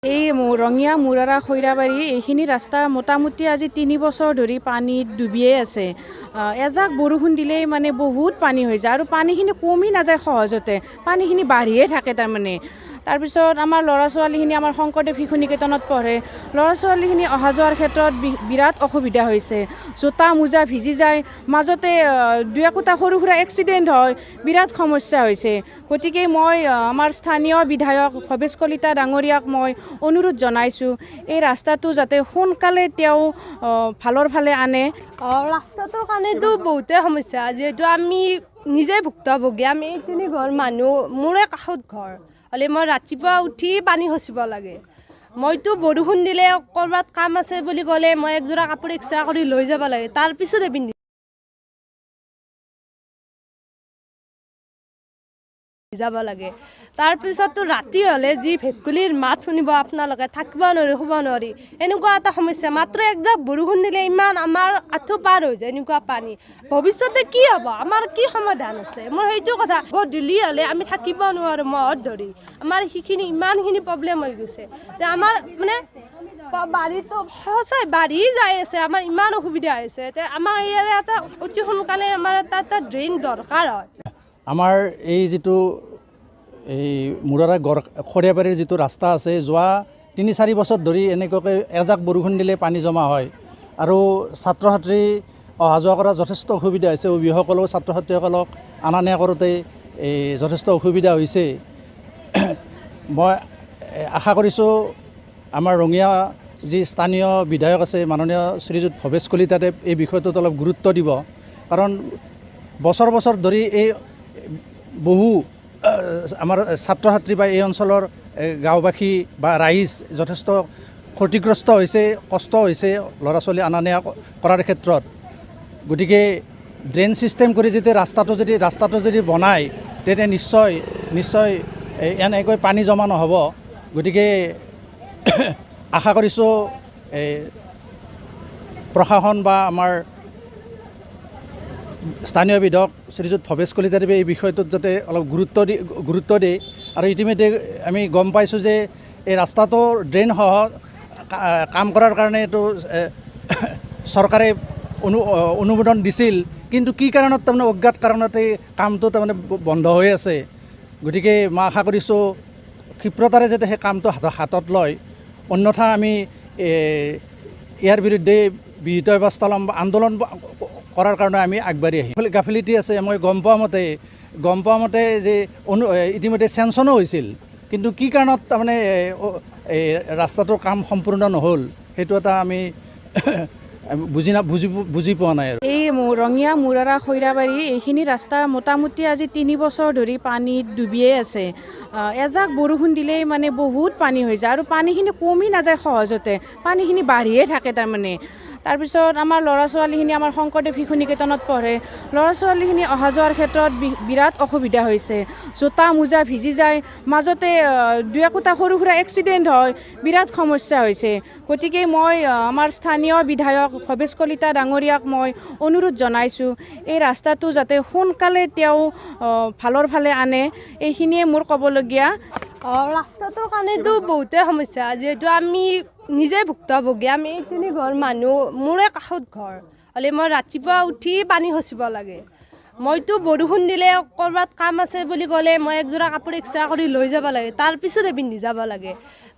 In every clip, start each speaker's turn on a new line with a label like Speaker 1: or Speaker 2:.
Speaker 1: এই ৰঙিয়া মুৰাৰা খৈৰাবাৰী এইখিনি ৰাস্তা মোটামুটি আজি 3 বছৰ ধৰি পানীত ডুবিয়ে আছে। এজাক বৰষুণ দিলেই মানে বহুত পানী হৈ যায় আৰু পানীখিনি কমি নাযায় সহজতে, পানীখিনি বাঢ়িয়ে থাকে তাৰমানে। তাৰপিছত আমাৰ ল'ৰা ছোৱালীখিনি আমাৰ শংকৰদেৱ শিশু নিকেতনত পঢ়ে, ল'ৰা ছোৱালীখিনি অহা যোৱাৰ ক্ষেত্ৰত বিৰাট অসুবিধা হৈছে। জোতা মোজা ভিজি যায়, মাজতে দুই একোটা সৰু সুৰা এক্সিডেণ্ট হয়, বিৰাট সমস্যা হৈছে। গতিকে মই আমাৰ স্থানীয় বিধায়ক ভৱেশ কলিতা ডাঙৰীয়াক মই অনুৰোধ জনাইছোঁ, এই ৰাস্তাটো যাতে সোনকালে তেওঁ ভালৰ ফালে আনে।
Speaker 2: ৰাস্তাটোৰ কাৰণেতো বহুতে সমস্যা, যিহেতু আমি নিজে ভুক্তভোগী। আমি এই 3 ঘৰ মানুহ, মোৰে কাষত ঘৰ হ'লে মই ৰাতিপুৱা উঠি পানী খচিব লাগে। মইতো বৰষুণ দিলে ক'ৰবাত কাম আছে বুলি ক'লে মই একযোৰা কাপোৰ এক্সট্ৰা কৰি লৈ যাব লাগে, তাৰপিছতহে পিন্ধি যাব লাগে। তাৰপিছততো ৰাতি হ'লে যি ভেকুলীৰ মাত শুনিব আপোনালোকে, থাকিব নোৱাৰি, শুব নোৱাৰি, এনেকুৱা এটা সমস্যা। মাত্ৰ একজাক বৰষুণ দিলে ইমান আমাৰ আঁঠু পাৰ হৈ যায়, এনেকুৱা পানী। ভৱিষ্যতে কি হ'ব, আমাৰ কি সমাধান আছে? মোৰ সেইটো কথা। গধূলি হ'লে আমি থাকিব নোৱাৰোঁ মহত ধৰি। আমাৰ সেইখিনি ইমানখিনি প্ৰব্লেম হৈ গৈছে যে আমাৰ মানে বাৰীতো সঁচাই বাঢ়ি যাই আছে, আমাৰ ইমান অসুবিধা হৈছে। আমাৰ ইয়াৰে এটা অতি সোনকালে আমাৰ এটা ড্ৰেইন দৰকাৰ হয়।
Speaker 3: আমাৰ এই যিটো এই মুৰাৰা খৰিয়াবাৰীৰ যিটো ৰাস্তা আছে, যোৱা 3-4 বছৰ ধৰি এনেকুৱাকৈ এজাক বৰষুণ দিলে পানী জমা হয় আৰু ছাত্ৰ ছাত্ৰী অহা যোৱা কৰা যথেষ্ট অসুবিধা হৈছে। অভিভাৱকসকলেও ছাত্ৰ ছাত্ৰীসকলক অনা নিয়া কৰোঁতে যথেষ্ট অসুবিধা হৈছে। মই আশা কৰিছোঁ আমাৰ ৰঙিয়া যি স্থানীয় বিধায়ক আছে, মাননীয় শ্ৰীযুত ভৱেশ কলিতাদেৱ এই বিষয়টোত অলপ গুৰুত্ব দিব। কাৰণ বছৰ বছৰ ধৰি এই বহু আমাৰ ছাত্ৰ ছাত্ৰী বা এই অঞ্চলৰ গাঁওবাসী বা ৰাইজ যথেষ্ট ক্ষতিগ্ৰস্ত হৈছে, কষ্ট হৈছে ল'ৰা ছোৱালী অনা নিয়া কৰাৰ ক্ষেত্ৰত। গতিকে ড্ৰেইন ছিষ্টেম কৰি যেতিয়া ৰাস্তাটো যদি বনায়, তেতিয়া নিশ্চয় এনেকৈ পানী জমা নহ'ব। গতিকে আশা কৰিছোঁ প্ৰশাসন বা আমাৰ স্থানীয় বিধায়ক শ্ৰীযুত ভৱেশ কলিতাদেৱে এই বিষয়টোত যাতে অলপ গুৰুত্ব দিয়ে। আৰু ইতিমধ্যে আমি গম পাইছোঁ যে এই ৰাস্তাটো ড্ৰেইনসহ কাম কৰাৰ কাৰণে এইটো চৰকাৰে অনুমোদন দিছিল, কিন্তু কি কাৰণত তাৰমানে অজ্ঞাত কাৰণতে কামটো তাৰমানে বন্ধ হৈ আছে। গতিকে মই আশা কৰিছোঁ ক্ষিপ্ৰতাৰে যাতে সেই কামটো হাতত লয়, অন্যথা আমি ইয়াৰ বিৰুদ্ধে বিহিত ব্যৱস্থা ল'ম বা আন্দোলন কৰাৰ কাৰণে আমি আগবাঢ়ি আহিম। গাফিলতি আছে, মই গম পোৱা মতে যে ইতিমধ্যে চেংচনো হৈছিল, কিন্তু কি কাৰণত তাৰমানে এই ৰাস্তাটোৰ কাম সম্পূৰ্ণ নহ'ল, সেইটো এটা আমি বুজি পোৱা নাই। আৰু
Speaker 1: এই ৰঙিয়া মুৰাৰা খৈৰাবাৰী এইখিনি ৰাস্তা মোটামুটি আজি 3 বছৰ ধৰি পানীত ডুবিয়ে আছে। এজাক বৰষুণ দিলেই মানে বহুত পানী হৈ যায় আৰু পানীখিনি কমি নাযায় সহজতে, পানীখিনি বাঢ়িয়ে থাকে তাৰমানে। তাৰপিছত আমাৰ ল'ৰা ছোৱালীখিনি আমাৰ শংকৰদেৱ শিশু নিকেতনত পঢ়ে, ল'ৰা ছোৱালীখিনি অহা যোৱাৰ ক্ষেত্ৰত বিৰাট অসুবিধা হৈছে। জোতা মোজা ভিজি যায়, মাজতে দুই একোটা সৰু সুৰা এক্সিডেণ্ট হয়, বিৰাট সমস্যা হৈছে। গতিকে মই আমাৰ স্থানীয় বিধায়ক ভৱেশ কলিতা ডাঙৰীয়াক মই অনুৰোধ জনাইছোঁ, এই ৰাস্তাটো যাতে সোনকালে তেওঁ ভালৰ ফালে আনে, এইখিনিয়ে মোৰ ক'বলগীয়া।
Speaker 2: ৰাস্তাটোৰ কাৰণেতো বহুতে সমস্যা, যিহেতু আমি নিজে ভুক্তভোগী। আমি এই 3 ঘৰ মানুহ, মোৰে কাষত ঘৰ হ'লে মই ৰাতিপুৱা উঠি পানী খচিব লাগে। মইতো বৰষুণ দিলে ক'ৰবাত কাম আছে বুলি ক'লে মই একযোৰা কাপোৰ এক্সট্ৰা কৰি লৈ যাব লাগে, তাৰপিছতহে পিন্ধি যাব লাগে।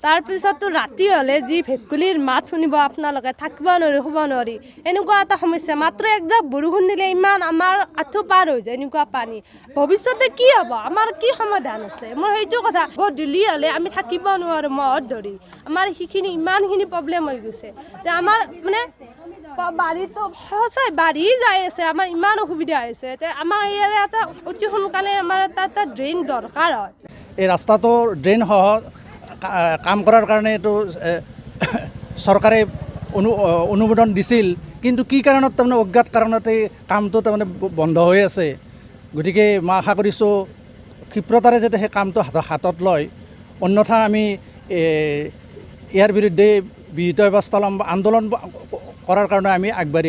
Speaker 2: তাৰপিছততো ৰাতি হ'লে যি ভেকুলীৰ মাত শুনিব আপোনালোকে, থাকিব নোৱাৰি, শুব নোৱাৰি, এনেকুৱা এটা সমস্যা। মাত্ৰ একজাক বৰষুণ দিলে ইমান আমাৰ আঁঠু পাৰ হৈ যায়, এনেকুৱা পানী। ভৱিষ্যতে কি হ'ব, আমাৰ কি সমাধান আছে? মোৰ সেইটো কথা। গধূলি হ'লে আমি থাকিব নোৱাৰোঁ মহত ধৰি, আমাৰ সেইখিনি ইমানখিনি প্ৰব্লেম হৈ গৈছে যে আমাৰ মানে বাৰীতো সঁচাই বাঢ়ি যাই আছে, আমাৰ ইমান অসুবিধা হৈছে। আমাৰ ইয়াৰে এটা অতি সোনকালে আমাৰ এটা ড্ৰেইন দৰকাৰ হয়।
Speaker 3: এই ৰাস্তাটো ড্ৰেইনসহ কাম কৰাৰ কাৰণে এইটো চৰকাৰে অনুমোদন দিছিল, কিন্তু কি কাৰণত তাৰমানে অজ্ঞাত কাৰণতে কামটো তাৰমানে বন্ধ হৈ আছে। গতিকে মই আশা কৰিছোঁ ক্ষিপ্ৰতাৰে যাতে সেই কামটো হাতত লয়, অন্যথা আমি ইয়াৰ বিৰুদ্ধে বিহিত ব্যৱস্থা ল'ম বা আন্দোলন কৰাৰ কাৰণে আমি আগবাঢ়ি